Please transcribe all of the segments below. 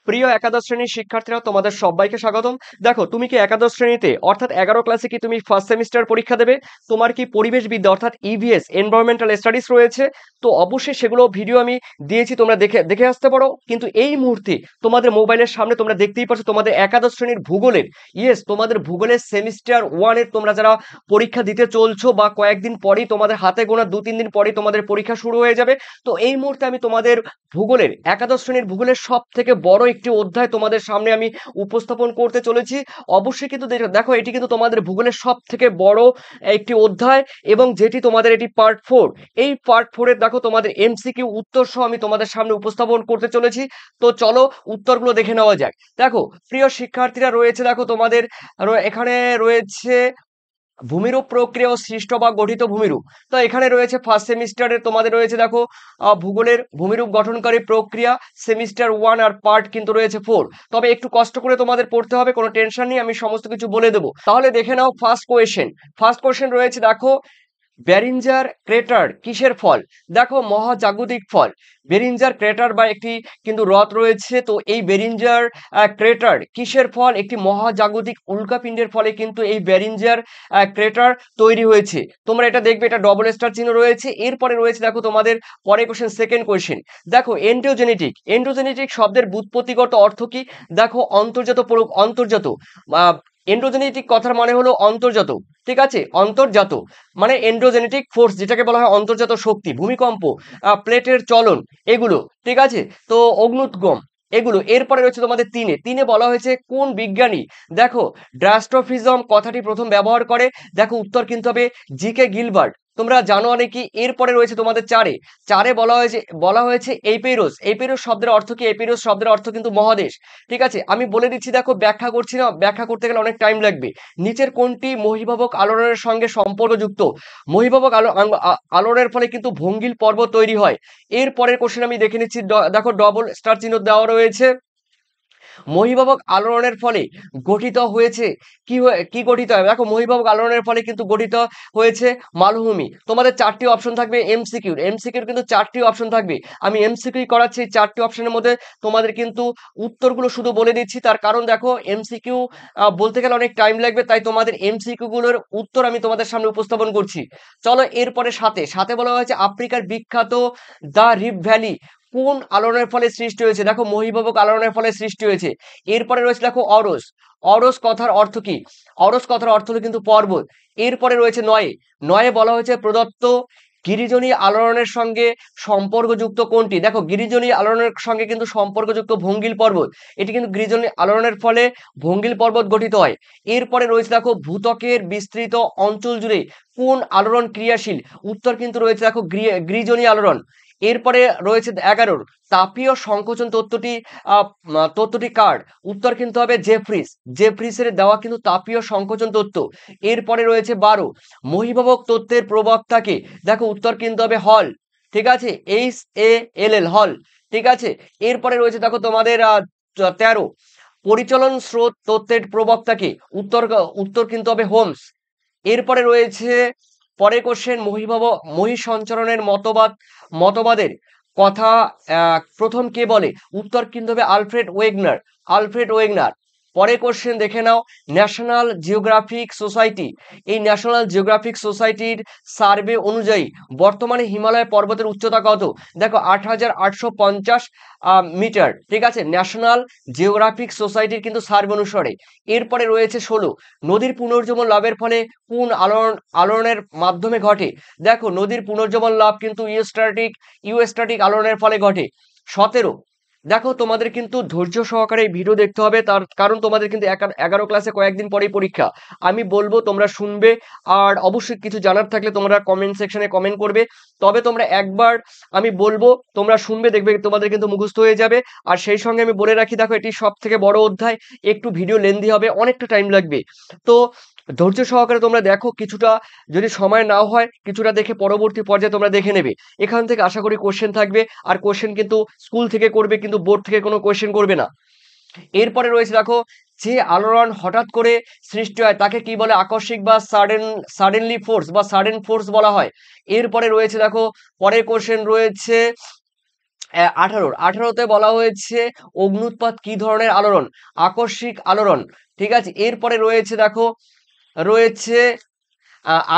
প্রিয় একাদশ শ্রেণীর শিক্ষার্থীরা, তোমাদের সবাইকে স্বাগতম। দেখো, তুমি কি একাদশ শ্রেণীতে অর্থাৎ 11 ক্লাসে কি তুমি ফার্স্ট সেমিস্টার পরীক্ষা দেবে? তোমার কি পরিবেশবিদ্যা অর্থাৎ ইভিএস এনভায়রনমেন্টাল স্টাডিজ রয়েছে? তো অবশ্যই সেগুলো ভিডিও আমি দিয়েছি, তোমরা দেখে দেখে আসতে পারো। কিন্তু এই মুহূর্তে তোমাদের মোবাইলের সামনে তোমরা দেখতেই পাচ্ছ তোমাদের একাদশ শ্রেণীর ভূগোলের, তোমাদের ভূগোলের সেমিস্টার ওয়ানের তোমরা যারা পরীক্ষা দিতে চলছো বা কয়েকদিন পরেই তোমাদের হাতে গোনা 2-3 দিন পরেই তোমাদের পরীক্ষা শুরু হয়ে যাবে। তো এই মুহূর্তে আমি তোমাদের ভূগোলের একাদশ শ্রেণীর ভূগোলের সব থেকে বড় একটি অধ্যায় তোমাদের সামনে আমি উপস্থাপন করতে চলেছি। অবশ্যই কিন্তু দেখো, এটি কিন্তু তোমাদের ভূগোলের সব থেকে বড় একটি অধ্যায়, এবং যেটি তোমাদের এটি পার্ট 4। এই পার্ট 4-এর দেখো তোমাদের এমসিকিউ উত্তর সহ আমি তোমাদের সামনে উপস্থাপন করতে চলেছি। তো চলো উত্তরগুলো দেখে নেওয়া যাক। দেখো প্রিয় শিক্ষার্থীরা, রয়েছে দেখো তোমাদের এখানে রয়েছে ভূমিরূপ প্রক্রিয়া ও সৃষ্ট বা গঠিত ভূমিরূপ। তো এখানে রয়েছে ফার্স্ট সেমিস্টারে তোমাদের রয়েছে দেখো ভূগোলের ভূমিরূপ গঠনকারী প্রক্রিয়া সেমিস্টার 1 আর পার্ট কিন্তু রয়েছে 4। তবে একটু কষ্ট করে তোমাদের পড়তে হবে, কোনো টেনশন নেই, আমি সমস্ত কিছু বলে দেবো। তাহলে দেখে নাও ফার্স্ট কোয়েশ্চেন। ফার্স্ট কোয়েশ্চেন রয়েছে দেখো, বেরিঞ্জার ক্রেটার কিসের ফল? দেখো, মহাজাগতিক ফল। বেরিঞ্জার ক্রেটার বা একটি কিন্তু হ্রদ রয়েছে। তো এই বেরিঞ্জার ক্রেটার কিসের ফল? একটি মহাজাগতিক উল্কাপিণ্ডের ফলে কিন্তু এই বেরিঞ্জার ক্রেটার তৈরি হয়েছে। তোমরা এটা দেখবে, এটা ডবল স্টার চিহ্ন রয়েছে। এরপরে রয়েছে দেখো তোমাদের পরের কোশ্চেন, সেকেন্ড কোশ্চেন। দেখো, এন্ডোজেনেটিক। এন্ডোজেনেটিক শব্দের ব্যুৎপত্তিগত অর্থ কি? দেখো, অন্তর্জাত অন্তর্জাত। এন্ডোজেনেটিক কথার মানে হলো অন্তর্জাত। ঠিক আছে, অন্তর্জাত মানে এন্ড্রোজেনেটিক ফোর্স, যেটাকে বলা হয় অন্তর্জাত শক্তি, ভূমিকম্প, প্লেটের চলন, এগুলো। ঠিক আছে, তো অগ্নুৎগম, এগুলো। এরপরে রয়েছে তোমাদের তিনে। তিনে বলা হয়েছে কোন বিজ্ঞানী দেখো ড্রাস্টোফিজম কথাটি প্রথম ব্যবহার করে? দেখো, উত্তর কিন্তু হবে জিকে গিলবার্ট। তোমরা জানো অনেকে। এরপরে রয়েছে তোমাদের চারে। চারে বলা হয়েছে এইপেরোস। এইপেরোস শব্দের অর্থ কি? এইপেরোস শব্দের অর্থ কিন্তু মহাদেশ। ঠিক আছে, আমি বলে দিচ্ছি, দেখো ব্যাখ্যা করছি না, ব্যাখ্যা করতে গেলে অনেক টাইম লাগবে। নিচের কোনটি মহীভবক আলোড়নের সঙ্গে সম্পর্কযুক্ত? মহীভবক আলোড়নের ফলে কিন্তু ভঙ্গিল পর্বত তৈরি হয়। এর পরের কোশ্চেন আমি দেখে নিচ্ছি। দেখো, ডবল স্টার চিহ্ন দেওয়া রয়েছে। মহীভবক আলোড়নের ফলে গঠিত হয়েছে কি গঠিত হয়? দেখো, মহীভবক আলোড়নের ফলে কিন্তু গঠিত হয়েছে মালভূমি। তোমাদের 4টি অপশন থাকবে এমসিকিউর। এমসিকিউর কিন্তু 4টি অপশন থাকবে। আমি এমসিকিউ করাচ্ছি, 4টি অপশনের মধ্যে তোমাদের কিন্তু উত্তরগুলো শুধু বলে দিচ্ছি। তার কারণ দেখো, এমসিকিউ বলতে গেলে অনেক টাইম লাগবে, তাই তোমাদের এমসিকিউ গুলোর উত্তর আমি তোমাদের সামনে উপস্থাপন করছি। চলো এরপরে সাথে সাথে বলা হয়েছে আফ্রিকার বিখ্যাত দ্য রিফ ভ্যালি কোন আলোড়নের ফলে সৃষ্টি হয়েছে? দেখো, মহীভবক আলোড়নের ফলে সৃষ্টি হয়েছে। এরপরে রয়েছে দেখো অরস। অরস কথার অর্থ কি? অরস কথার অর্থ হলো কিন্তু পর্বত। এরপরে রয়েছে নয়ে। নয়ে বলা হয়েছে প্রদত্ত গিরিজনী আলোড়নের সঙ্গে সম্পর্কযুক্ত কোনটি? দেখো, গিরিজনী আলোড়নের সঙ্গে কিন্তু সম্পর্কযুক্ত ভঙ্গিল পর্বত। এটি কিন্তু গিরিজনী আলোড়নের ফলে ভঙ্গিল পর্বত গঠিত হয়। এরপরে রয়েছে দেখো, ভূত্বকের বিস্তৃত অঞ্চল জুড়ে কোন আলোড়ন ক্রিয়াশীল? উত্তর কিন্তু রয়েছে দেখো গিরিজনী আলোড়ন। এরপরে রয়েছে 11 তাপীয় সংকোচন তত্ত্বটি কার? উত্তর কিন্তু হবে জেফ্রিস। জেফ্রিসের দেওয়া কিন্তু তাপীয় সংকোচন তত্ত্ব। এরপরে রয়েছে 12 মহীভবক তত্ত্বের প্রবক্তাকে? দেখো, উত্তর কিন্তু হবে হল। ঠিক আছে, HALL, হল। ঠিক আছে, এরপরে রয়েছে দেখো তোমাদের 13 পরিচলন স্রোত তত্ত্বের প্রবক্তাকে? উত্তর উত্তর কিন্তু হবে হোমস। এরপরে রয়েছে পরের কোশ্চেন, মহিসঞ্চরণের মতবাদের কথা প্রথম কে বলে? উত্তর কিন্তু হবে আলফ্রেড ওয়েগনার। Alfred Wegener. পরের কোশ্চেন দেখে নাও, ন্যাশনাল জিওগ্রাফিক সোসাইটি, এই ন্যাশনাল জিওগ্রাফিক সোসাইটির সার্ভে অনুযায়ী বর্তমানে হিমালয় পর্বতের উচ্চতা কত? দেখো, 8850 মিটার। ঠিক আছে, ন্যাশনাল জিওগ্রাফিক সোসাইটির কিন্তু সার্ভে অনুসারে। এরপরে রয়েছে 16 নদীর পুনর্জীবন লাভের ফলে কোন আলোড়নের মাধ্যমে ঘটে? দেখো, নদীর পুনর্জীবন লাভ কিন্তু ইউস্ট্যাটিক আলোড়নের ফলে ঘটে। 17 দেখো, তোমাদের কিন্তু ধৈর্য সহকারে এই ভিডিও দেখতে হবে, তার কারণ তোমাদের কিন্তু 11 ক্লাসে কয়েকদিন পরেই পরীক্ষা। আমি বলবো, তোমরা শুনবে, আর অবশ্যই কিছু জানার থাকলে তোমরা কমেন্ট সেকশনে কমেন্ট করবে। তবে তোমরা একবার আমি বলবো, তোমরা শুনবে, দেখবে তোমাদের কিন্তু মুখস্থ হয়ে যাবে। আর সেই সঙ্গে আমি বলে রাখি, দেখো এটি সব থেকে বড় অধ্যায়, একটু ভিডিও লেন্দি হবে, অনেকটা টাইম লাগবে। তো ধৈর্য সহকারে তোমরা দেখো, কিছুটা যদি সময় নাও হয় কিছুটা দেখে পরবর্তী পর্যায়ে তোমরা দেখে নেবে। এখান থেকে আশা করি কোশ্চেন থাকবে, আর কোশ্চেন কিন্তু স্কুল থেকে করবে, কিন্তু বোর্ড থেকে কোনো কোশ্চেন করবে না। এরপরে রয়েছে দেখো, যে আলোড়ন হঠাৎ করে সৃষ্টি হয় তাকে কি বলে? আকস্মিক বা সাডেনলি ফোর্স বা সাডেন ফোর্স বলা হয়। এরপরে রয়েছে দেখো, পরের কোশ্চেন রয়েছে আঠারোতে বলা হয়েছে অগ্নুৎপাত কি ধরনের আলোড়ন? আকস্মিক আলোড়ন। ঠিক আছে, এরপরে রয়েছে দেখো, রয়েছে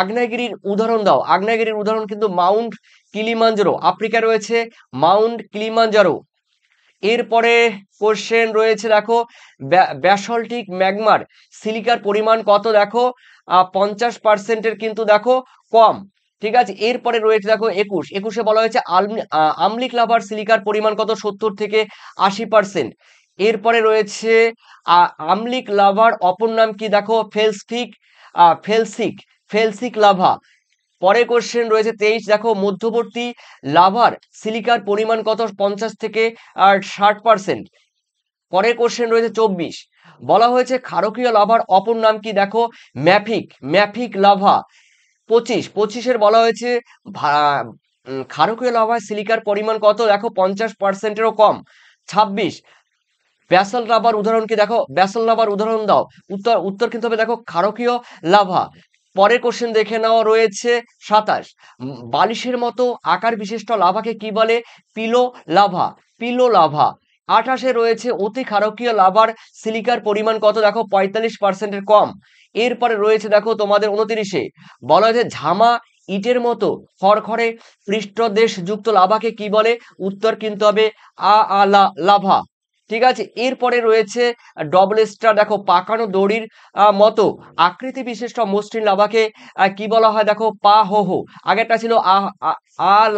আগ্নেয়গিরির উদাহরণ দাও। আগ্নেয়গিরির উদাহরণ কিন্তু মাউন্ট কিলিমাঞ্জারো, আফ্রিকা রয়েছে মাউন্ট কিলিমাঞ্জারো। এরপরে কোশ্চেন রয়েছে দেখো, ব্যাসল্টিক ম্যাগমার সিলিকার পরিমাণ কত? দেখো 50%-এর কিন্তু দেখো কম। ঠিক আছে, এরপরে রয়েছে দেখো 21-এ বলা হয়েছে আম্লিক লাভার সিলিকার পরিমাণ কত? 70 থেকে 80%। এরপরে রয়েছে আম্লিক লাভার অপর নাম কি? দেখো ফেলসিক, ফেলসিক, ফেলসিক লাভা। পরে কোশ্চেন রয়েছে 23, দেখো মধ্যবর্তী লাভার সিলিকার পরিমাণ কত? 50 থেকে 60%। পরের কোশ্চেন রয়েছে 24, বলা হয়েছে ক্ষারকীয় লাভার অপর নাম কি? দেখো ম্যাফিক, ম্যাফিক লাভা। 25-এর বলা হয়েছে ক্ষারকীয় লাভার সিলিকার পরিমাণ কত? দেখো 50%-এরও কম। 26, ব্যাসল্ট লাভার উদাহরণ কি? দেখো ব্যাসল্ট লাভার উদাহরণ দাও। উত্তর কিন্তু হবে দেখো ক্ষারকীয় লাভা। পরের কোশ্চেন দেখে নেওয়া রয়েছে 27, বালিশের মতো আকার বিশিষ্ট লাভাকে কি বলে? Pillow lava, pillow lava. 28-এ রয়েছে অতি ক্ষারকীয় লাভার সিলিকার পরিমাণ কত? দেখো 45%-এর কম। এরপরে রয়েছে দেখো তোমাদের 29-এ বলা হয়েছে ঝামা ইটের মতো খড়খড়ে পৃষ্ঠদেশ যুক্ত লাভাকে কি বলে? উত্তর কিন্তু হবে লাভা। ঠিক আছে, এরপরে রয়েছে ডবল স্টার, দেখো পাকানো দড়ির মতো আকৃতি বিশিষ্ট মসৃণ লাভাকে কি বলা হয়? দেখো পা হো হো। আগেরটা ছিল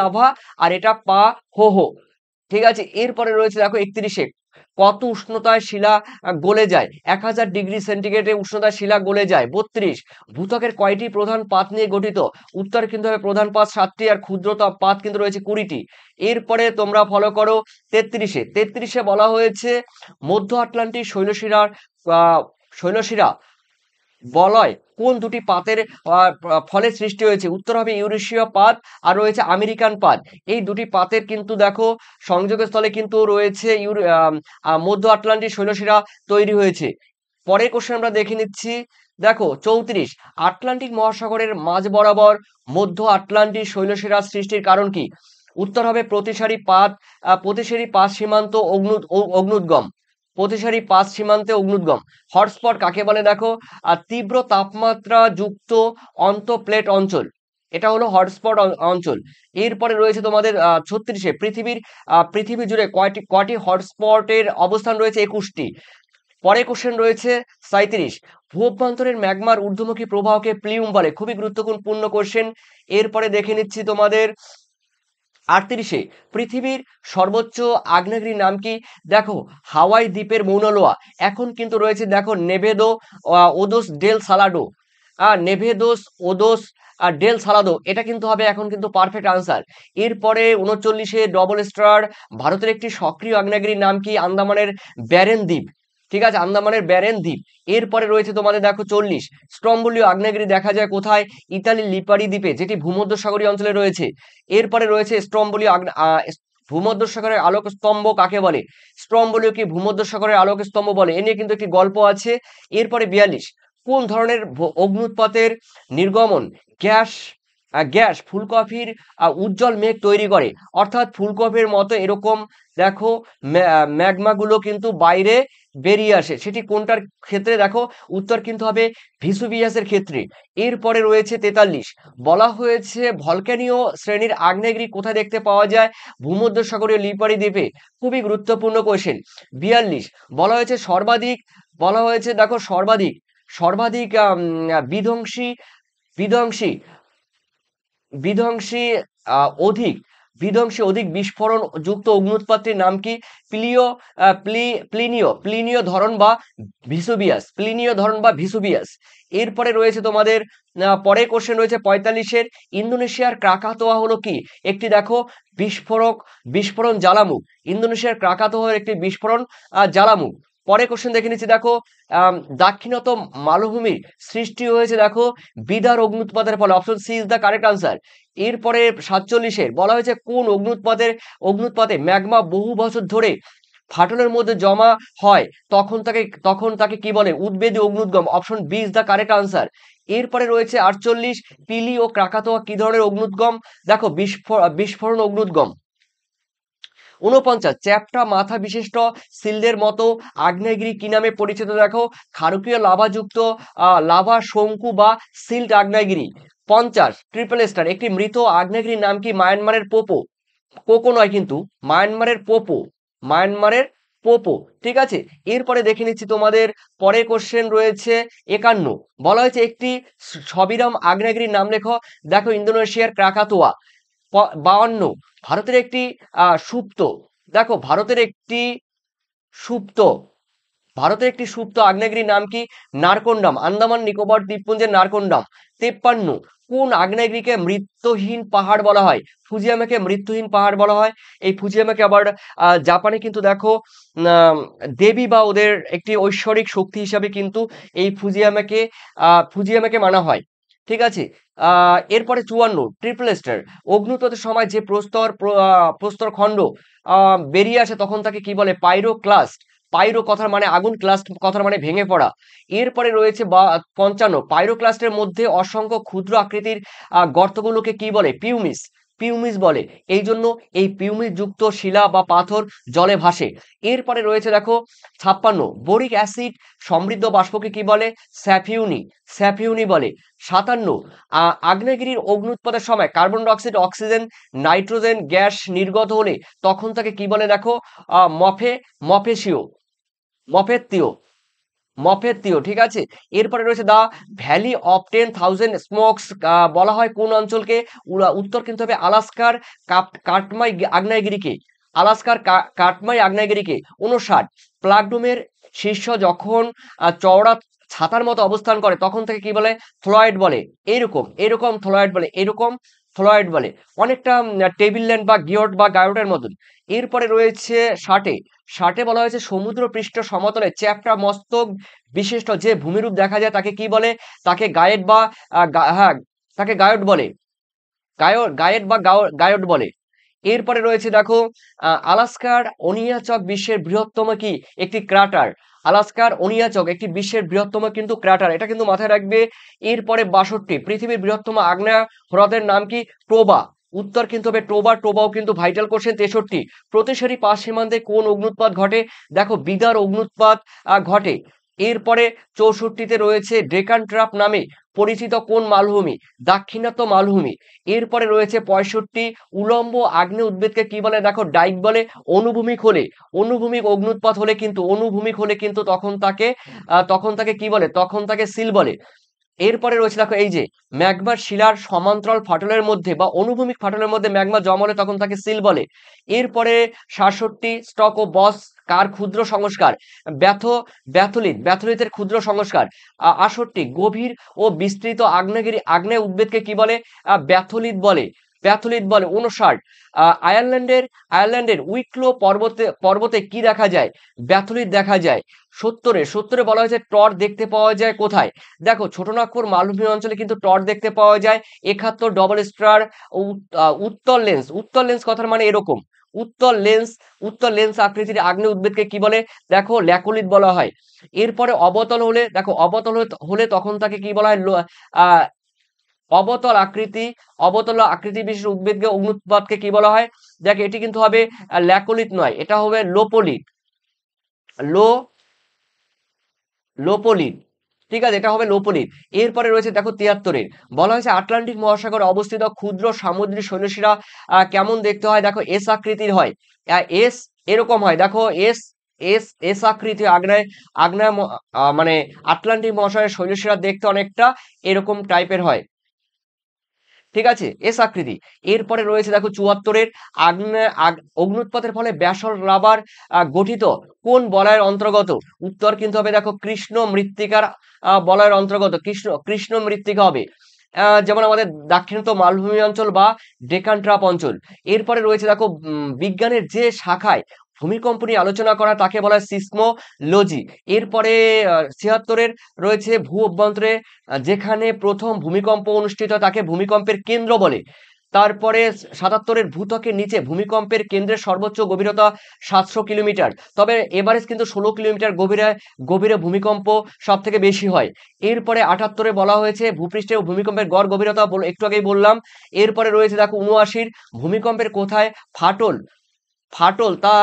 লাভা, আর এটা পা হো হো। ঠিক আছে, এরপরে রয়েছে দেখো 31-এ কত উষ্ণতায় শিলা গলে যায়? 1000 ডিগ্রি সেন্টিগ্রেডে উষ্ণতায় শিলা গলে যায়। 32, ভূত্বকের কয়টি প্রধান পাত নিয়ে গঠিত? উত্তর কিন্তু হবে প্রধান পাত 7টি, আর ক্ষুদ্র পাত কিন্তু রয়েছে 20টি। এরপরে তোমরা ফলো করো 33-এ বলা হয়েছে মধ্য আটলান্টিক শৈলশিরা বলয় কোন দুটি পাতের ফলে সৃষ্টি হয়েছে? উত্তর হবে ইউরেশীয় পাত, আর রয়েছে আমেরিকান পাত। এই দুটি পাতের কিন্তু দেখো সংযোগস্থলে কিন্তু রয়েছে মধ্য আটলান্টিক শৈলশিরা তৈরি হয়েছে। পরের কোশ্চেন আমরা দেখে নিচ্ছি, দেখো 34, আটলান্টিক মহাসাগরের মাঝ বরাবর মধ্য আটলান্টিক শৈলশিরা সৃষ্টির কারণ কি? উত্তর হবে প্রতিসারি পাত সীমান্ত অগ্নুদ্গম, প্রতিসারি পাত সীমান্তে অগ্নুদ্গম। হটস্পট কাকে বলে? দেখো তীব্র তাপমাত্রা যুক্ত অন্তঃপ্লেট অঞ্চল, এটা হলো হটস্পট অঞ্চল। এরপরে রয়েছে তোমাদের 36-এ পৃথিবী জুড়ে কয়টি হটস্পটের অবস্থান রয়েছে? 21টি। পরে কোশ্চেন রয়েছে 37, ভূ অভ্যন্তরের ম্যাগমার ঊর্ধ্বমুখী প্রবাহকে প্লিউম বলে। খুবই গুরুত্বপূর্ণ কোশ্চেন। এরপরে দেখে নিচ্ছি তোমাদের 38-এ পৃথিবীর সর্বোচ্চ আগ্নেয়গিরির নাম কি? দেখো হাওয়াই দ্বীপের মৌনা লোয়া। এখন কিন্তু রয়েছে দেখো নেভেদো ওদোস ডেল সালাডো, নেভেদোস ওদোস ডেল সালাদো, এটা কিন্তু হবে এখন কিন্তু পারফেক্ট আনসার। এরপরে 39-এ ডবল স্টার, ভারতের একটি সক্রিয় আগ্নেয়গিরির নাম কি? আন্দামানের ব্যারেন দ্বীপ। ঠিক আছে, আন্দামানের ব্যারেন দ্বীপ। এরপরে রয়েছে তোমাদের দেখো 40, স্ট্রম্বোলিও আগ্নেয়গিরি দেখা যায় কোথায়? ইতালির লিপারি দ্বীপে, যেটি ভূমধ্যসাগরীয় অঞ্চলে রয়েছে। এরপরে রয়েছে স্ট্রম্বোলিও ভূমধ্যসাগরের আলোক স্তম্ভ কাকে বলে? স্ট্রম্বোলিও কি ভূমধ্যসাগরের আলোক স্তম্ভ বলে? এ নিয়ে কিন্তু একটি গল্প আছে। এরপরে 42, কোন ধরনের অগ্নুৎপাতের নির্গমন গ্যাস গ্যাস ফুলকপির উজ্জ্বল মেঘ তৈরি করে? অর্থাৎ ফুলকপির মতো এরকম দেখো ম্যাগমাগুলো কিন্তু বাইরে বেরিয়ে আসে, সেটি কোনটার ক্ষেত্রে? দেখো উত্তর কিন্তু হবে ভিসুভিয়াসের ক্ষেত্রে। এরপরে রয়েছে 43, বলা হয়েছে ভলক্যানীয় শ্রেণীর আগ্নেয়গিরি কোথায় দেখতে পাওয়া যায়? ভূমধ্যসাগরীয় লিপারি দ্বীপে। খুবই গুরুত্বপূর্ণ কোশ্চেন। 42, বলা হয়েছে দেখো সর্বাধিক সর্বাধিক বিধ্বংসী বিধ্বংসী বিধ্বংসী অধিক অধিক বিস্ফোরণ যুক্ত অগ্নুৎপাতের নাম কি? প্লিনীয় ধরন বা ভিসুভিয়াস। এরপরে রয়েছে তোমাদের পরে কোশ্চেন রয়েছে 45-এর, ইন্দোনেশিয়ার ক্রাকাতোয়া হলো কি? একটি দেখো বিস্ফোরণ জ্বালামুখ। ইন্দোনেশিয়ার ক্রাকাতোয়া একটি বিস্ফোরণ জ্বালামুখ। পরে কোশ্চেন দেখে নিচ্ছি, দেখো দাক্ষিণাত্য মালভূমির সৃষ্টি হয়েছে দেখো বিদার অগ্নুৎপাতের ফলে। Option C is the correct answer. এরপরে 47-এর বলা হয়েছে কোন অগ্নুৎপাতে ম্যাগমা বহু বছর ধরে ফাটলের মধ্যে জমা হয়, তখন তাকে কি বলে? উদ্বেদী অগ্নুদ্গম। Option B is the correct answer. এরপরে রয়েছে 48, পিলি ও ক্রাকাতোয়া কি ধরনের অগ্নুদ্গম? দেখো বিস্ফোরণ অগ্নুদ্গম। 49 চ্যাপ্টা মাথা বিশিষ্ট শিল্ডের মতো আগ্নেয়গিরি কি নামে পরিচিত? দেখো ক্ষারকীয় লাভাযুক্ত লাভা শঙ্কু বা সিল্ট আগ্নেয়গিরি। 50 ট্রিপল স্টার একটি মৃত আগ্নেয়গিরির নাম কি? মায়ানমারের পোপো, কোকো নয় কিন্তু, মায়ানমারের পোপো, মায়ানমারের পোপো। ঠিক আছে, এরপরে দেখে নিচ্ছি তোমাদের পরে কোশ্চেন রয়েছে 51, বলা হয়েছে একটি ছবিরাম আগ্নেয়গিরির নাম লেখো। দেখো ইন্দোনেশিয়ার ক্রাকাতোয়া। 52 ভারতের একটি সুপ্ত, দেখো সুপ্ত ভারতের একটি সুপ্ত আগ্নেয়গিরির নাম কি? নারকন্ডাম, আন্দামান নিকোবর দ্বীপপুঞ্জের নারকন্ডাম। 53 কোন আগ্নেয়গিরিকে মৃত্যুহীন পাহাড় বলা হয়? ফুজিয়ামাকে মৃত্যুহীন পাহাড় বলা হয়। এই ফুজিয়ামাকে আবার জাপানে কিন্তু দেখো আহ, দেবী বা ওদের একটি ঐশ্বরিক শক্তি হিসাবে কিন্তু এই ফুজিয়ামাকে মানা হয়। ঠিক আছে, এরপরে 54 ট্রিপল স্টার অগ্নুৎপাতের সময় যে প্রস্তর খণ্ড বেরিয়ে আসে তখন তাকে কি বলে? পাইরোক্লাস্ট। পাইরো কথার মানে আগুন, ক্লাস্ট কথার মানে ভেঙে পড়া। এরপরে রয়েছে 55 পাইরোক্লাস্টের মধ্যে অসংখ্য ক্ষুদ্র আকৃতির গর্তগুলোকে কি বলে? পিউমিস, পিউমিস বলে। এই জন্য এই পিউমিস যুক্ত শিলা বা পাথর জলে ভাসে। এরপরে রয়েছে দেখো 56 বোরিক অ্যাসিড সমৃদ্ধ বাষ্পকে কি বলে? স্যাফিউনি, স্যাফিউনি বলে। 57 আগ্নেয়গিরির অগ্নুৎপাতের সময় carbon die oxide, oxygen, nitrogen gas নির্গত হলে তখন তাকে কি বলে? দেখো মফেসিও, মফেত্তিও, মফেত্তিও। ঠিক আছে, এরপরে রয়েছে দা ভ্যালি অফ 10,000 স্মোকস, বলা হয় কোন অঞ্চলকে? উত্তর কিন্তু হবে আলাস্কার কাটমাই আগ্নেয়গিরিকে, আলাস্কার কাটমাই আগ্নেয়গিরিকে। 59 প্লাগডোমের শীর্ষ যখন চওড়া ছাতার মতো অবস্থান করে তখন থেকে কি বলে? থ্লয়েড বলে। এরকম এরকম থ্লয়েড বলে, এরকম থ্লয়েড বলে। অনেকটা টেবিল ল্যান্ড বা গিয়ট বা গায়টের মতন। এরপরে রয়েছে 60, বলা হয়েছে সমুদ্র পৃষ্ঠ সমতলে চ্যাপ্টা মস্তক বিশিষ্ট যে ভূমিরূপ দেখা যায় তাকে কি বলে? তাকে গায়েট বা হ্যাঁ, তাকে গায়ট বলে, গায়েট বা গায়ট বলে। এরপরে রয়েছে দেখো আলাস্কার ওনিয়াচক বিশ্বের বৃহত্তম কি? একটি ক্রাটার। আলাস্কার ওনিয়াচক একটি বিশ্বের বৃহত্তম কিন্তু ক্রাটার, এটা কিন্তু মাথায় রাখবে। এরপরে 62 পৃথিবীর বৃহত্তম আগ্নেয় হ্রদের নাম কি? টোবা। উত্তর কিন্তু হবে টোবা, টোবাও কিন্তু ভাইটাল কোশ্চেন। 63 প্রতিসারি পাশ সীমান্তে কোন অগ্নুৎপাত ঘটে? দেখো বিদার অগ্নুৎপাত ঘটে। এরপরে 64 রয়েছে ডেকান ট্রাপ নামে পরিচিত কোন মালভূমি? দাক্ষিণাত্য মালভূমি। এরপরে রয়েছে 65 উলম্ব আগ্নেয় উদ্ভিদকে কি বলে? দেখো ডাইক বলে। অনুভূমিক হলে, অনুভূমিক অগ্নুৎপাত হলে কিন্তু, অনুভূমিক হলে কিন্তু তখন তাকে কি বলে? তখন তাকে সিল বলে। এরপরে রয়েছে দেখো এই যে ম্যাগমার শিলার সমান্তরাল ফাটলের মধ্যে বা অনুভূমিক ফাটলের মধ্যে ম্যাগমা জমা হলে তখন তাকে সিল বলে। এরপরে 67 স্টক ও বস কার ক্ষুদ্র সংস্কার? ব্যাথলিথের ক্ষুদ্র সংস্কার। 68 গভীর ও বিস্তৃত আগ্নেয় উদ্ভিদকে কি বলে? ব্যাথলিথ বলে, ব্যাথলিথ বলে। 59 আয়ারল্যান্ডের উইকলো পর্বতে কি দেখা যায়? ব্যাথলিথ দেখা যায়। 70 বলা হয়েছে টর দেখতে পাওয়া যায় কোথায়? দেখো ছোটনাগপুর মালভূমি অঞ্চলে কিন্তু টর দেখতে পাওয়া যায়। 71 ডবল স্টার উত্তর লেন্স কথার মানে এরকম, উত্তর লেন্স আকৃতির আগ্নেয় উদ্ভিদকে কি বলে? দেখো ল্যাকোলিথ বলা হয়। এরপরে অবতল হলে, দেখো হলে তখন তাকে কি বলা হয়? আহ অবতল আকৃতি বিশিষ্ট উদ্ভিদকে অগ্নুৎপাতকে কি বলা হয়? দেখ এটি কিন্তু হবে ল্যাকোলিথ নয়, এটা হবে লোপোলিথ, লো লোপোলিথ। ঠিক আছে, এটা হবে লোপোলিথ। এরপরে রয়েছে দেখো 73 বলা হয়েছে আটলান্টিক মহাসাগরে অবস্থিত ক্ষুদ্র সামুদ্রিক শৈলশিরা কেমন দেখতে হয়? দেখো এস আকৃতির হয়, এস এরকম হয়। দেখো এস এস এস আকৃতি আগ্নেয়, মানে আটলান্টিক মহাসাগরের শৈলশিরা দেখতে অনেকটা এরকম টাইপের হয়। ঠিক আছে, এস আকৃতি। এরপরে রয়েছে দেখো 74 অগ্নুৎপাতের ফলে ব্যাসল্ট রাবার গঠিত কোন বলয়ের অন্তর্গত? উত্তর কিন্তু হবে দেখো কৃষ্ণ মৃত্তিকার বলয়ের অন্তর্গত, কৃষ্ণ মৃত্তিকা হবে। যেমন আমাদের দাক্ষিণাত্য মালভূমি অঞ্চল বা ডেকান ট্রাপ অঞ্চল। এরপরে রয়েছে দেখো বিজ্ঞানের যে শাখায় ভূমিকম্প নিয়ে আলোচনা করা তাকে বলা হয় সিসমোলজি। এরপরে 76 রয়েছে ভূ অভ্যন্তরে যেখানে প্রথম ভূমিকম্প অনুষ্ঠিত তাকে ভূমিকম্পের কেন্দ্র বলে। তারপরে 77 ভূত্বকের নিচে ভূমিকম্পের কেন্দ্রের সর্বোচ্চ গভীরতা 700 কিলোমিটার, তবে এভারেজ কিন্তু 16 কিলোমিটার গভীরে ভূমিকম্প সব থেকে বেশি হয়। এরপরে 78 বলা হয়েছে ভূপৃষ্ঠে ভূমিকম্পের গড় গভীরতা একটু আগেই বললাম। এরপরে রয়েছে দেখো 79 ভূমিকম্পের কোথায় ফাটল ফাটল তা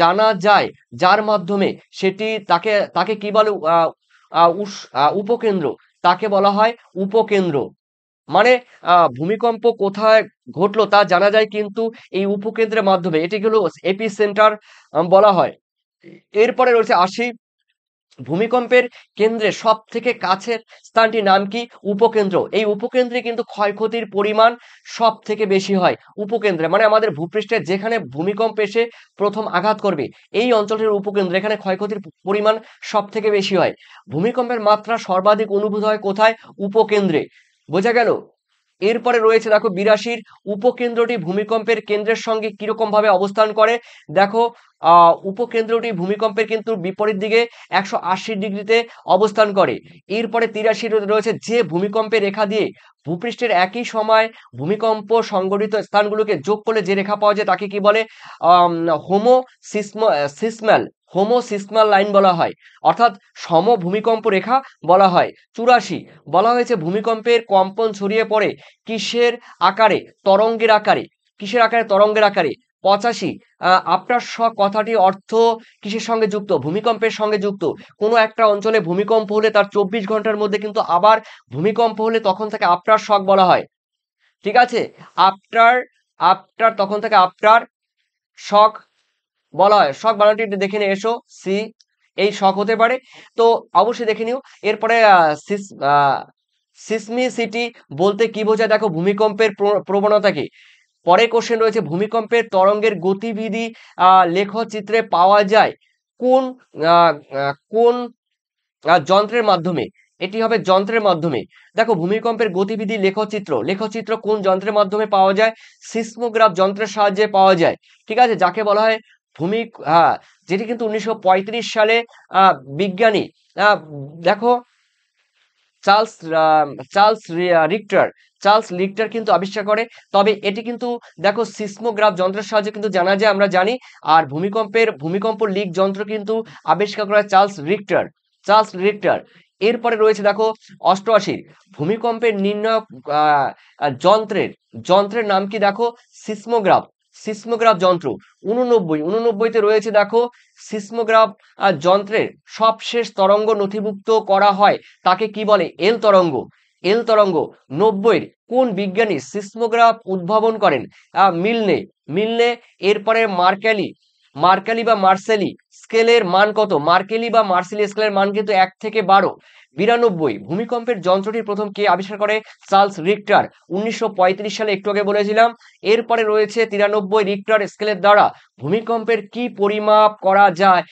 জানা যায় যার মাধ্যমে সেটি তাকে তাকে কি বলে উপকেন্দ্র, তাকে বলা হয় উপকেন্দ্র। মানে ভূমিকম্প কোথায় ঘটলো তা জানা যায় কিন্তু এই উপকেন্দ্রের মাধ্যমে, এটি হলো এপিসেন্টার বলা হয়। এরপরে রয়েছে আসি ভূমিকম্পের কেন্দ্রে সব থেকে কাছের স্থানটির নাম কি? উপকেন্দ্র। এই উপকেন্দ্রে কিন্তু ক্ষয়ক্ষতির পরিমাণ সব থেকে বেশি হয় উপকেন্দ্রে, মানে আমাদের ভূপৃষ্ঠে যেখানে ভূমিকম্প এসে প্রথম আঘাত করবে এই অঞ্চলটির উপকেন্দ্রে, এখানে ক্ষয়ক্ষতির পরিমাণ সব থেকে বেশি হয়। ভূমিকম্পের মাত্রা সর্বাধিক অনুভূত হয় কোথায়? উপকেন্দ্রে। বোঝা গেল? এরপরে রয়েছে দেখো ৮২ উপকেন্দ্রটি ভূমিকম্পের কেন্দ্রের সঙ্গে কিরকম ভাবে অবস্থান করে। দেখো উপকেন্দ্রটি ভূমিকম্পের কিন্তু বিপরীত দিকে ১৮০ ডিগ্রিতে অবস্থান করে। এরপরে ৮৩ রয়েছে যে ভূমিকম্পের রেখা দিয়ে ভূপৃষ্ঠের একই সময় ভূমিকম্প সংঘটিত স্থানগুলোকে যোগ করলে যে রেখা পাওয়া যায় তাকে কি বলে? হোমো সিসমাল হোমোসিসমাল লাইন বলা হয়, অর্থাৎ সমভূমিকম্প রেখা বলা হয়। ৮৪ বলা হয়েছে ভূমিকম্পের কম্পন ছড়িয়ে পড়ে কিসের আকারে? তরঙ্গের আকারে। কিসের আকারে? তরঙ্গের আকারে। ৮৫ আপনার কথাটির অর্থ কিসের সঙ্গে যুক্ত? ভূমিকম্পের সঙ্গে যুক্ত। কোনো একটা অঞ্চলে ভূমিকম্প হলে তার ২৪ ঘন্টার মধ্যে কিন্তু আবার ভূমিকম্প হলে তখন তাকে আফটার শক বলা হয়। ঠিক আছে? আফটার আফটার তখন থেকে আফটার শক বলা হয়। শক বানানটি একটু দেখে নিয়ে এসো। সি এই শক হতে পারে, তো অবশ্যই দেখে নিও। এরপরে সিসমিসিটি বলতে কি বোঝায়? দেখো ভূমিকম্পের প্রবণতাকে। পরে কোশ্চেন রয়েছে ভূমিকম্পের তরঙ্গের গতিবিধি লেখচিত্রে পাওয়া যায় কোন কোন যন্ত্রের মাধ্যমে? এটি হবে যন্ত্রের মাধ্যমে। দেখো ভূমিকম্পের গতিবিধি লেখচিত্র, লেখচিত্র কোন যন্ত্রের মাধ্যমে পাওয়া যায়? সিসমোগ্রাফ যন্ত্রের সাহায্যে পাওয়া যায়। ঠিক আছে, যাকে বলা হয় ভূমি যেটি কিন্তু ১৯৩৫ সালে বিজ্ঞানী আহ, দেখো Charles Charles Richter Charles Richter কিন্তু আবিষ্কার করে। তবে এটি কিন্তু দেখো সিসমোগ্রাফ যন্ত্রের সাহায্যে কিন্তু জানা যায়, আমরা জানি। আর ভূমিকম্প লিক যন্ত্র কিন্তু আবিষ্কার করে চার্লস রিক্টার। এরপরে রয়েছে দেখো ৮৮ ভূমিকম্পের নির্ণায়ক আহ, আহ, যন্ত্রের যন্ত্রের নাম কি? দেখো সিসমোগ্রাফ সিসমোগ্রাফ যন্ত্র। ৮৯ তে রয়েছে দেখো সিসমোগ্রাফ যন্ত্রের সবশেষ তরঙ্গ নথিভুক্ত করা হয় তাকে কি বলে? এল তরঙ্গ। ৯০ কোন বিজ্ঞানী সিসমোগ্রাফ উদ্ভাবন করেন? মিলনে। এরপরে মার্কালি বা মার্সেলি স্কেলের মান কত? মার্কেলি বা মার্সেলি স্কেলের মান কিন্তু ১ থেকে ১২। ৯২ ভূমিকম্পের যন্ত্রটি প্রথম কে আবিষ্কার করে? Charles Richter. ১৯৩৫ সালে, একটু আগে বলেছিলাম। এরপরে রয়েছে ৯৩ রিক্টার স্কেলের দ্বারা ভূমিকম্পের কি পরিমাপ করা যায়?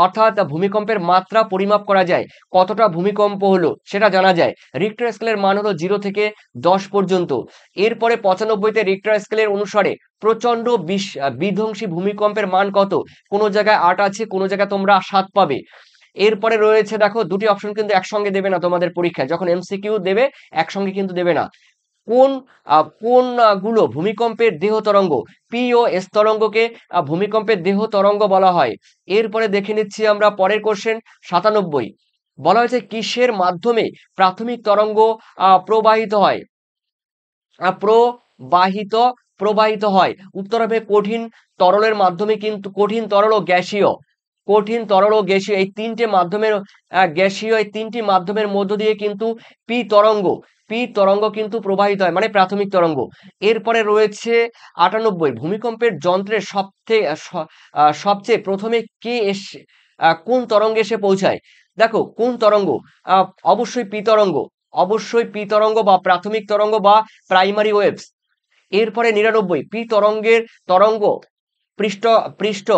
অর্থাৎ ভূমিকম্পের মাত্রা পরিমাপ করা যায়। কতটা ভূমিকম্প হলো সেটা জানা যায়। রিক্টার স্কেলের মান হলো 0 থেকে 10 পর্যন্ত। এরপরে ৯৫ তে রিক্টার স্কেলের অনুসারে প্রচন্ড বিধ্বংসী ভূমিকম্পের মান কত? কোনো জায়গায় ৮ আছে, কোনো জায়গায় তোমরা ৭ পাবে। এরপরে রয়েছে দেখো দুটি অপশন কিন্তু একসঙ্গে দেবে না তোমাদের পরীক্ষায়, যখন এমসিকিউ দেবে একসঙ্গে কিন্তু দেবে না। কোন কোন গুলো ভূমিকম্পের দেহ তরঙ্গ? পি ও এস তরঙ্গকে ভূমিকম্পের দেহ তরঙ্গ বলা হয়। এরপরে দেখে নিচ্ছি আমরা পরের কোশ্চেন ৯৭ বলা হয়েছে কিসের মাধ্যমে প্রাথমিক তরঙ্গ প্রবাহিত হয়? প্রবাহিত প্রবাহিত হয়। উত্তর হবে কঠিন তরলের মাধ্যমে, কিন্তু কঠিন তরল ও গ্যাসীয়। কঠিন তরল ও গ্যাসীয় এই তিনটে মাধ্যমের গ্যাসীয় এই তিনটি মাধ্যমের মধ্য দিয়ে কিন্তু পি তরঙ্গ কিন্তু প্রবাহিত হয়, মানে প্রাথমিক তরঙ্গ। এরপরে রয়েছে ৯৮ ভূমিকম্পের যন্ত্রের সবচেয়ে প্রথমে কে এসে কোন তরঙ্গে এসে পৌঁছায়? দেখো কোন তরঙ্গ? অবশ্যই পি তরঙ্গ বা প্রাথমিক তরঙ্গ বা প্রাইমারি ওয়েভস। এরপরে ৯৯ পি তরঙ্গ পৃষ্ঠ পৃষ্ঠ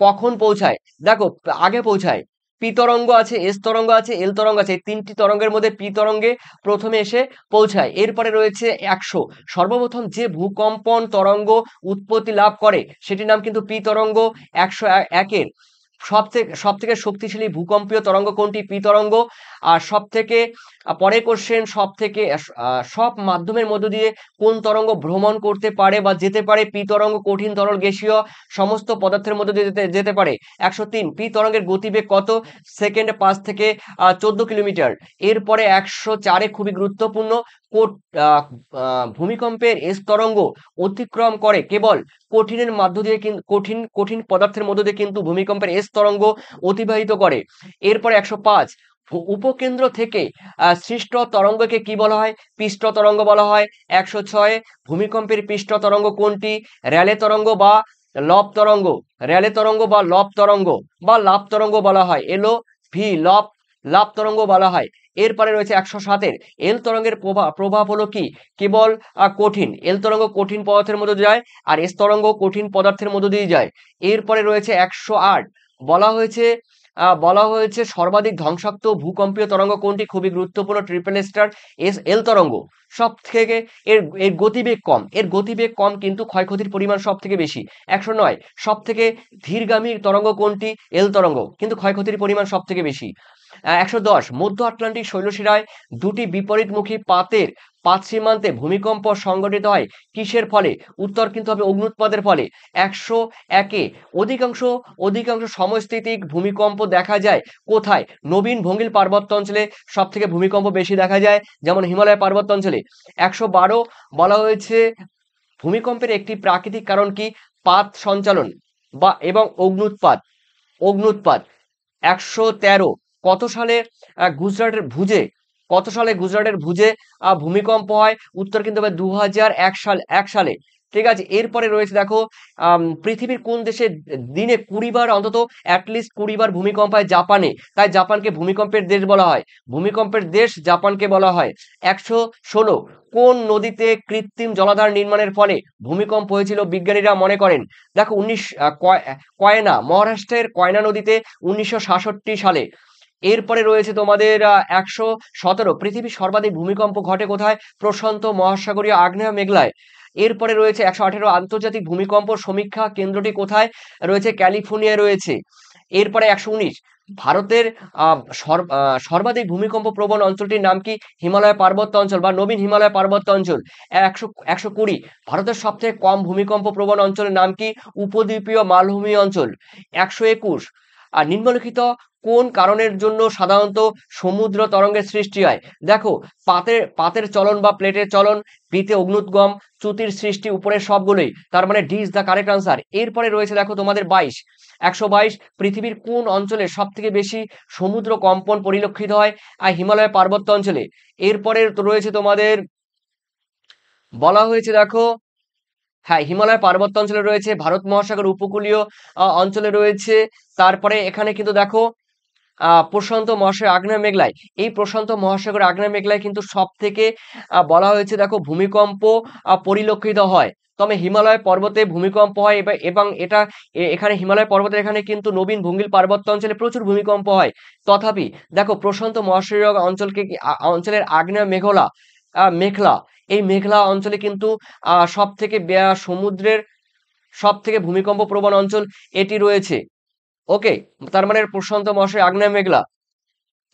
কখন পৌঁছায়? দেখো আগে পৌঁছায়। পি তরঙ্গ আছে, এস তরঙ্গ আছে, এল তরঙ্গ আছে, এই তিনটি তরঙ্গের মধ্যে পি তরঙ্গে প্রথমে এসে পৌঁছায়। এরপরে রয়েছে ১০০ সর্বপ্রথম যে ভূকম্পন তরঙ্গ উৎপত্তি লাভ করে সেটির নাম কিন্তু পি তরঙ্গ। ১০১ সবথেকে শক্তিশালী ভূকম্পীয় তরঙ্গ কোনটি? পি তরঙ্গ। আর সব থেকে পরের কোশ্চেন, সব মাধ্যমের মধ্য দিয়ে কোন তরঙ্গ ভ্রমণ করতে পারে বা যেতে পারে? পি তরঙ্গ কঠিন, তরল, গ্যাসীয় সমস্ত পদার্থের মধ্য দিয়ে যেতে পারে। 103 পি তরঙ্গের গতিবেগ কত? সেকেন্ডে 5 থেকে 14 কিলোমিটার। এরপরে 104 খুবই গুরুত্বপূর্ণ, ভূমিকম্পের এস তরঙ্গ অতিক্রম করে কেবল কঠিনের মধ্য দিয়ে, কঠিন পদার্থের মধ্য দিয়ে কিন্তু ভূমিকম্পের এস তরঙ্গ অতিবাহিত করে। এরপরে 105 উপকেন্দ্র থেকে সৃষ্ট তরঙ্গকে কি বলা হয়? পৃষ্ঠ তরঙ্গ বলা হয়। 106 ভূমিকম্পের পৃষ্ঠ তরঙ্গ কোনটি? র্যালে তরঙ্গ বা লব তরঙ্গ। র্যালে তরঙ্গ বা লব তরঙ্গ বা লাভ তরঙ্গ বলা হয়। এলো ভি লাভ তরঙ্গ বলা হয়। এরপরে রয়েছে 107 এল তরঙ্গের প্রভাব হলো কি? কেবল কঠিন। এল তরঙ্গ কঠিন পদার্থের মধ্যে যায়, আর এস তরঙ্গ কঠিন পদার্থের মধ্য দিয়ে যায়। এরপরে রয়েছে 108 বলা হয়েছে সর্বাধিক ধ্বংসাত্মক ভূকম্পীয় তরঙ্গ কোনটি? খুবই গুরুত্বপূর্ণ, ট্রিপল স্টার এল তরঙ্গ। সব থেকে এর গতিবেগ কম কিন্তু ক্ষয়ক্ষতির পরিমাণ সব থেকে বেশি। 109 সব থেকে ধীরগামী তরঙ্গ কোনটি? এল তরঙ্গ, কিন্তু ক্ষয়ক্ষতির পরিমাণ সব থেকে বেশি। 110 মধ্য আটলান্টিক শৈলশিরায় দুটি বিপরীতমুখী পাত সীমান্তে ভূমিকম্প সংঘটিত হয় কিসের ফলে? উত্তর কিন্তু হবে অগ্ন্যুৎপাতের ফলে। 101 অধিকাংশ সমস্থিতিক ভূমিকম্প দেখা যায় কোথায়? নবীন ভঙ্গিল পার্বত্য অঞ্চলে সব থেকে ভূমিকম্প বেশি দেখা যায়, যেমন হিমালয় পার্বত্য অঞ্চলে। 112 বলা হয়েছে ভূমিকম্পের একটি প্রাকৃতিক কারণ কি? পাত সঞ্চালন এবং অগ্ন্যুৎপাত। 113 কত সালে গুজরাটের ভুজে ভূমিকম্প হয়? উত্তর কিন্তু হবে 2001 সালে। ঠিক আছে, এরপরে রয়েছে দেখো পৃথিবীর কোন দেশে দিনে 20 বার অন্তত অ্যাটলিস্ট 20 বার ভূমিকম্প হয়? জাপানে। তাই জাপানকে ভূমিকম্পের দেশ বলা হয়। ভূমিকম্পের দেশ জাপানকে বলা হয়। 116 কোন নদীতে কৃত্রিম জলাধার নির্মাণের ফলে ভূমিকম্প হয়েছিল বিজ্ঞানীরা মনে করেন? দেখো কয়না, মহারাষ্ট্রের কয়না নদীতে 1966 সালে। এরপরে রয়েছে তোমাদের 117 পৃথিবীর সর্বাধিক ভূমিকম্প ঘটে কোথায়? প্রশান্ত মহাসাগরীয় আগ্নেয় মেঘলায়। এরপরে রয়েছে 118 আন্তর্জাতিক ভূমিকম্প সমীক্ষা কেন্দ্রটি কোথায় রয়েছে? ক্যালিফোর্নিয়ায় রয়েছে। এরপরে 119 ভারতের সর্বাধিক ভূমিকম্প প্রবণ অঞ্চলটির নাম কি? হিমালয় পার্বত্য অঞ্চল বা নবীন হিমালয় পার্বত্য অঞ্চল। 120 ভারতের সবথেকে কম ভূমিকম্প প্রবণ অঞ্চলের নাম কি? উপদ্বীপীয় মালভূমি অঞ্চল। 121 আর নিম্নলিখিত কোন কারণের জন্য সাধারণত সমুদ্র তরঙ্গের সৃষ্টি হয়? দেখো পাতের চলন বা প্লেটের চলন, বিতে অগ্নুৎগম, চ্যুতির সৃষ্টি, উপরের সবগুলোই, তার মানে D is the correct answer. এরপরে রয়েছে দেখো তোমাদের 122 পৃথিবীর কোন অঞ্চলে সব থেকে বেশি সমুদ্র কম্পন পরিলক্ষিত হয়? আর হিমালয় পার্বত্য অঞ্চলে। এরপরে রয়েছে তোমাদের বলা হয়েছে দেখো, হ্যাঁ হিমালয় পার্বত্য অঞ্চলে রয়েছে, ভারত মহাসাগর উপকূলীয় অঞ্চলে রয়েছে। তারপরে এখানে কিন্তু দেখো প্রশান্ত মহাসাগর আগ্নেয় মেঘলায়, এই প্রশান্ত মহাসাগর আগ্নেয় মেঘলায় কিন্তু সব থেকে বলা হয়েছে দেখো ভূমিকম্প পরিলক্ষিত হয়। তবে হিমালয় পর্বতে ভূমিকম্প হয় এবং এখানে হিমালয় পর্বতের এখানে কিন্তু নবীন ভঙ্গিল পার্বত্য অঞ্চলে প্রচুর ভূমিকম্প হয়। তথাপি দেখো প্রশান্ত মহাসাগরীয় অঞ্চলের আগ্নেয় মেঘলা, এই মেঘলা অঞ্চলে কিন্তু সব থেকে সমুদ্রের সব থেকে ভূমিকম্প প্রবণ অঞ্চল এটি রয়েছে। ওকে, তার মানে প্রশান্ত মহাসাগর আগ্নেয় মেঘলা।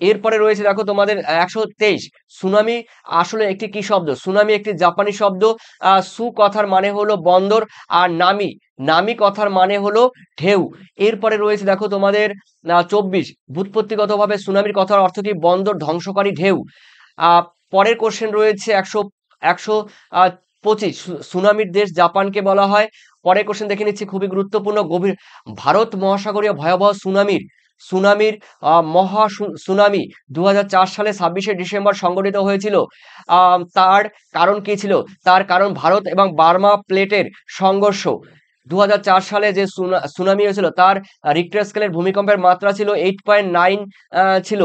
এরপরে রয়েছে দেখো তোমাদের 123 সুনামি আসলে একটি কি শব্দ? সুনামি একটি জাপানি শব্দ। সু কথার মানে হলো বন্দর, আর নামি কথার মানে হলো ঢেউ। এরপরে রয়েছে দেখো তোমাদের 24 ব্যুৎপত্তিগতভাবে সুনামির কথার অর্থ কি? বন্দর, ধ্বংসকারী ঢেউ। আহ পরের কোশ্চেন রয়েছে 125 সুনামির দেশ জাপানকে বলা হয়। পরের কোশ্চেন দেখে নিচ্ছি, খুবই গুরুত্বপূর্ণ, গভীর ভারত মহাসাগরীয় ভয়াবহ সুনামির মহা সুনামি 2004 সালে 26শে ডিসেম্বর সংঘটিত হয়েছিল। তার কারণ কি ছিল? তার কারণ ভারত এবং বার্মা প্লেটের সংঘর্ষ। 2004 সালে যে সুনামি হয়েছিল তার রিক্টার স্কেলের ভূমিকম্পের মাত্রা ছিল 8.9 ছিল।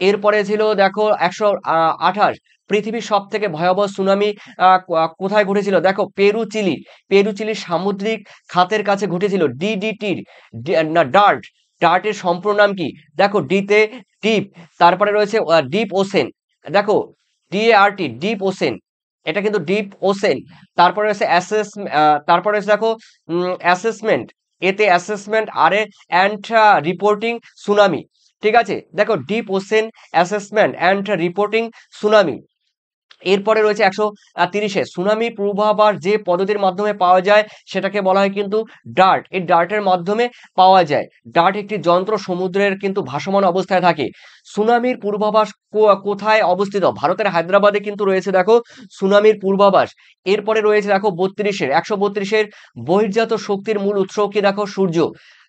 এরপরে ছিল দেখো 128 পৃথিবীর সব থেকে ভয়াবহ সুনামি কোথায় ঘটেছিল? দেখো পেরু চিলির সামুদ্রিক খাতের কাছে ঘটেছিল। ডার্টের সম্পূর্ণ নাম কি? দেখো ডিতে ডিপ, তারপরে রয়েছে ডিপ ওশেন, দেখো DART ডিপ ওশেন, এটা কিন্তু ডিপ ওশেন। তারপরে রয়েছে তারপরে রয়েছে দেখো অ্যাসেসমেন্ট, এতে অ্যাসেসমেন্ট, আরে অ্যান্ড রিপোর্টিং সুনামি। ঠিক আছে, দেখো deep ocean assessment and reporting tsunami. এরপরে রয়েছে 130-এ সুনামি পূর্বাভাস যে পদ্ধতির মাধ্যমে পাওয়া যায় সেটাকে বলা হয় কিন্তু ডার্ট। এই ডার্টের মাধ্যমে পাওয়া যায়। ডার্ট একটি যন্ত্র, সমুদ্রের কিন্তু ভাসমান অবস্থায় থাকে। সুনামির পূর্বাভাস কোথায় অবস্থিত? ভারতের হায়দ্রাবাদে কিন্তু রয়েছে দেখো সুনামির পূর্বাভাস। এরপরে রয়েছে দেখো 132-এর বহির্জাত শক্তির মূল উৎস কি? দেখো সূর্য।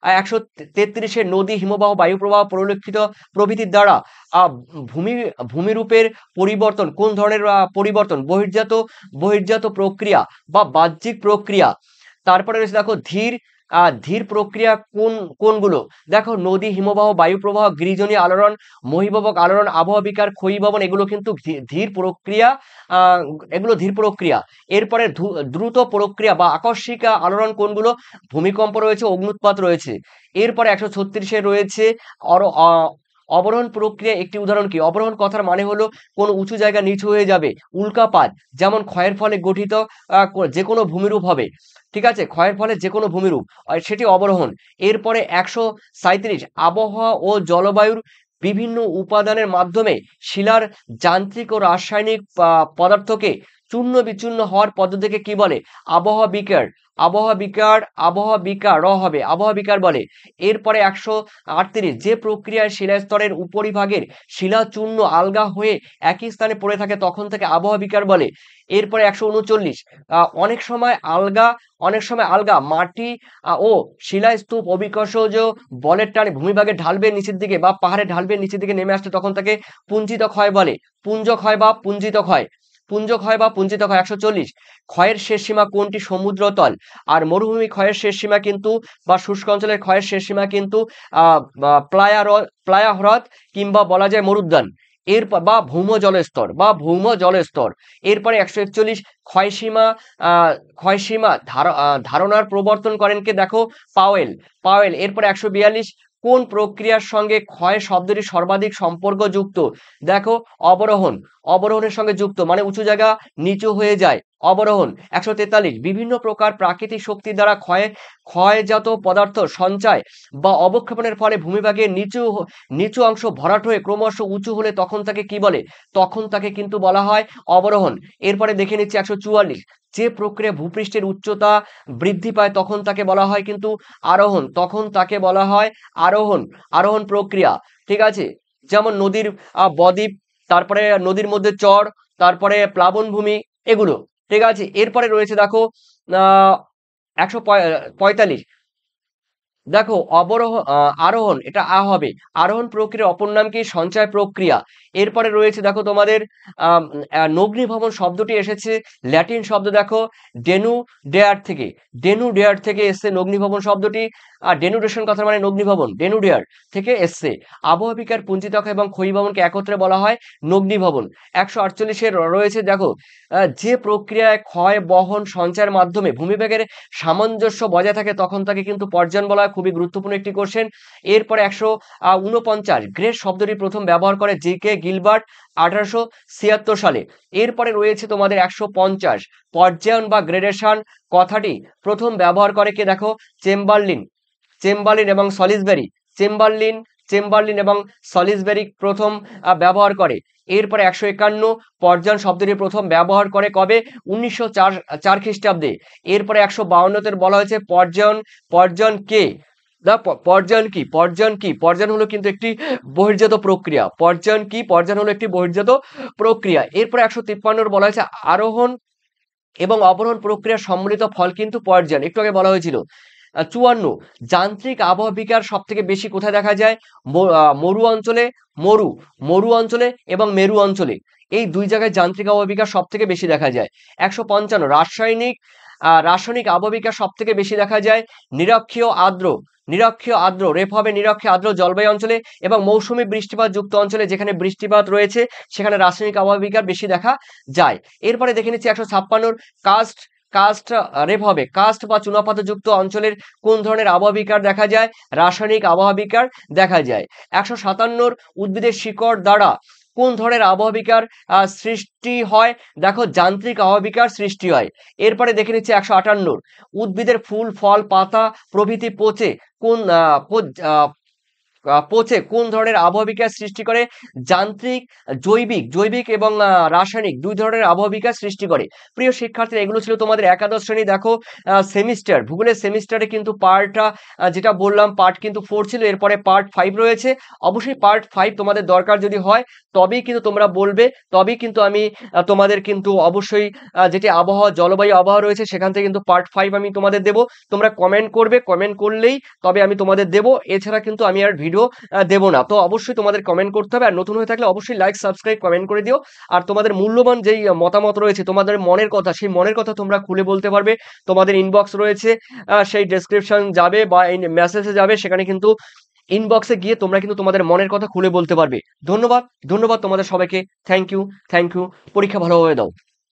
133-এর নদী, হিমবাহ, বায়ুপ্রবাহ, পরিলক্ষিত প্রভৃতির দ্বারা আহ, ভূমি ভূমিরূপের পরিবর্তন কোন ধরনের পরিবর্তন? বহির্জাত প্রক্রিয়া বা বাহ্যিক প্রক্রিয়া। তারপরে রয়েছে দেখো ধীর প্রক্রিয়া কোনগুলো? দেখো নদী, হিমবাহ, বায়ু প্রবাহ, গৃহজনী আলোড়ন, মহীভবক আলোড়ন, আবহাওয়া বিকার, ক্ষয়ীভবন, এগুলো কিন্তু ধীর প্রক্রিয়া। আহ এগুলো ধীর প্রক্রিয়া। এরপরে দ্রুত প্রক্রিয়া বা আকস্মিক আলোড়ন কোনগুলো? ভূমিকম্প রয়েছে, অগ্নুৎপাত রয়েছে। এরপরে 136-এ রয়েছে অবরোহণ প্রক্রিয়া একটি উদাহরণ কি? অবরোহণ কথার মানে হলো কোন উঁচু জায়গা নিচু হয়ে যাবে। উল্কাপাত যেমন ক্ষয়ের ফলে গঠিত যে কোনো ভূমিরূপ হবে। ঠিক আছে, ক্ষয়ের ফলে যে কোনো ভূমিরূপ সেটি অবরোহণ। এরপরে 137 আবহাওয়া ও জলবায়ুর বিভিন্ন উপাদানের মাধ্যমে শিলার যান্ত্রিক ও রাসায়নিক পদার্থকে চূর্ণ বিচূর্ণ হওয়ার পদ্ধতিকে কি বলে? আবহাওয়া বিকার। আবহাওয়া বিকার হবে, আবহাওয়া বিকার বলে। এরপরে 138 যে প্রক্রিয়ায় শিলাস্তরের উপরিভাগের শিলা চূর্ণ আলগা হয়ে একই স্থানে পড়ে থাকে তখন থেকে আবহাওয়া বিকার বলে। এরপরে 139 অনেক সময় আলগা মাটি ও শিলাস্তূপ অবিকর্ষজ বলের টানে ভূমিভাগে ঢালবে নিচের দিকে বা পাহাড়ে ঢালবে নিচের দিকে নেমে আসতে তখন তাকে পুঞ্জিত ক্ষয় বলে। পুঞ্জ ক্ষয় বা পুঞ্জিত ক্ষয়। 140 ক্ষয়ের শেষ সীমা কোনটি? সমুদ্রতল। আর মরুভূমি ক্ষয়ের শেষ সীমা কিন্তু বা শুষ্ক অঞ্চলের ক্ষয়ের শেষ সীমা কিন্তু প্লায়া হ্রদ কিংবা বলা যায় মরুদ্যান। এর বা ভৌম জলস্তর। এরপরে 141 ক্ষয়সীমা ধারণার প্রবর্তন করেন কে? দেখো পাওয়েল। এরপরে 142 কোন প্রক্রিয়ার সঙ্গে ক্ষয় শব্দটি সর্বাধিক সম্পর্কযুক্ত? দেখো অবরোহণের সঙ্গে যুক্ত, মানে উঁচু জায়গা নিচু হয়ে যায়, অবরোহণ। 143 বিভিন্ন প্রকার প্রাকৃতিক শক্তি দ্বারা ক্ষয়জাত পদার্থ সঞ্চয় বা অবক্ষেপণের ফলে ভূমিভাগের নিচু অংশ ভরাট হয়ে ক্রমশ উঁচু হলে তখন তাকে কি বলে? তখন তাকে কিন্তু বলা হয় অবরোহণ। এরপরে দেখে নিচ্ছি 144 যে প্রক্রিয়া ভূপৃষ্ঠের উচ্চতা বৃদ্ধি পায় তখন তাকে বলা হয় কিন্তু আরোহণ প্রক্রিয়া। ঠিক আছে, যেমন নদীর বদ্বীপ, তারপরে নদীর মধ্যে চর, তারপরে প্লাবনভূমি, এগুলো। ঠিক আছে, এরপরে রয়েছে দেখো 145 দেখো আরোহণ, এটা হবে। আরোহণ প্রক্রিয়ার অপর নাম কি? সঞ্চয় প্রক্রিয়া। এরপরে রয়েছে দেখো তোমাদের নগ্নিভবন শব্দটি এসেছে ল্যাটিন শব্দ, দেখো ডেনুডেয়ার থেকে এসছে নগ্নিভবন শব্দটি। আর ডেনুডেশন কথার মানে নগ্নিভবন, ডেনুডেয়ার থেকে এসছে। আবহাওয়া বিকার, পুঞ্জিতক্ষয় এবং ক্ষয়ীভবনকে একত্রে বলা হয় নগ্নিভবন। 148-এর রয়েছে দেখো যে প্রক্রিয়ায় ক্ষয় বহন সঞ্চয়ের মাধ্যমে ভূমিবেগের সামঞ্জস্য বজায় থাকে তখন তাকে কিন্তু পর্যায়ন বলা হয়। খুবই গুরুত্বপূর্ণ একটি কোশ্চেন। এরপরে 149 গ্রেড শব্দটি প্রথম ব্যবহার করে জি.কে. গিলবার্ট 1876 সালে। এরপরে রয়েছে তোমাদের 150 পর্যায়ন বা গ্রেডেশন কথাটি প্রথম ব্যবহার করে কে? দেখো চেম্বারলিন এবং সলিসবেরি। চেম্বারলিন এবং সলিসবেরি প্রথম ব্যবহার করে। এরপরে 151 পর্যায়ন শব্দটি প্রথম ব্যবহার করে কবে? 1904 খ্রিস্টাব্দে। এরপরে 152-তে বলা হয়েছে পর্যায়ন কে? পর্যায়ন হলো কিন্তু একটি বহির্জাত প্রক্রিয়া। পর্যায়ন হলো একটি বহির্জাত প্রক্রিয়া। এরপরে 153 বলা হয়েছে আরোহণ এবং অবরোহণ প্রক্রিয়ার সম্মিলিত ফল কিন্তু পর্যায়ন, একটু আগে বলা হয়েছিল। 54 যান্ত্রিক আবহাওয়া বিকার সব থেকে বেশি কোথায় দেখা যায়? মরু অঞ্চলে এবং মেরু অঞ্চলে, এই দুই জায়গায় যান্ত্রিক আবহাওয়া বিকার সব থেকে বেশি দেখা যায়। 155 রাসায়নিক আবহাওয়া বিকার সব থেকে বেশি দেখা যায় নিরক্ষীয় আর্দ্র রেফ হবে নিরক্ষীয় আর্দ্র জলবায়ু অঞ্চলে এবং মৌসুমী বৃষ্টিপাত যুক্ত অঞ্চলে, যেখানে বৃষ্টিপাত রয়েছে সেখানে রাসায়নিক আবহাওয়া বিকার বেশি দেখা যায়। এরপরে দেখে নিচ্ছি 156 কাস্ট বা চুনাপাথরযুক্ত অঞ্চলের কোন ধরনের আবহাওয়া বিকার দেখা যায়? রাসায়নিক আবহাওয়া বিকার দেখা যায়। 157 উদ্ভিদের শিকড় দ্বারা কোন ধরনের আবহাওয়া বিকার সৃষ্টি হয়? দেখো যান্ত্রিক আবহাওয়া বিকার সৃষ্টি হয়। এরপরে দেখে নিচ্ছি 158 উদ্ভিদের ফুল, ফল, পাতা প্রভৃতি পচে পচে কোন ধরনের আবহাওয়া বিকাশ সৃষ্টি করে? যান্ত্রিক, জৈবিক এবং রাসায়নিক ২ ধরনের আবহাওয়া বিকাশ সৃষ্টি করে। প্রিয় শিক্ষার্থীরা, এগুলো ছিল তোমাদের একাদশ শ্রেণী। দেখো সেমিস্টার, ভূগোলের সেমিস্টারে কিন্তু যেটা বললাম পার্ট কিন্তু 4 ছিল, এরপরে পার্ট 5 রয়েছে। অবশ্যই পার্ট 5 তোমাদের দরকার যদি হয় তবেই কিন্তু তোমরা বলবে, তবেই কিন্তু আমি তোমাদের কিন্তু অবশ্যই যেটি জলবায়ু আবহাওয়া রয়েছে সেখান থেকে কিন্তু পার্ট 5 আমি তোমাদের দেব। তোমরা কমেন্ট করবে, কমেন্ট করলেই তবে আমি তোমাদের দেব। এছাড়া কিন্তু আমি আর ভিডিও দেব না। তো অবশ্যই তোমাদের কমেন্ট করতে হবে। আর নতুন হয়ে থাকলে অবশ্যই লাইক, সাবস্ক্রাইব, কমেন্ট করে দিও। আর তোমাদের মূল্যবান যেই মতামত রয়েছে, তোমাদের মনের কথা, সেই মনের কথা তোমরা খুলে বলতে পারবে। তোমাদের ইনবক্স রয়েছে, সেই ডেসক্রিপশন যাবে বা এই মেসেজে যাবে, সেখানে কিন্তু ইনবক্সে গিয়ে তোমরা কিন্তু তোমাদের মনের কথা খুলে বলতে পারবে। ধন্যবাদ, ধন্যবাদ তোমাদের সবাইকে। Thank you, thank you. পরীক্ষা ভালোভাবে দাও।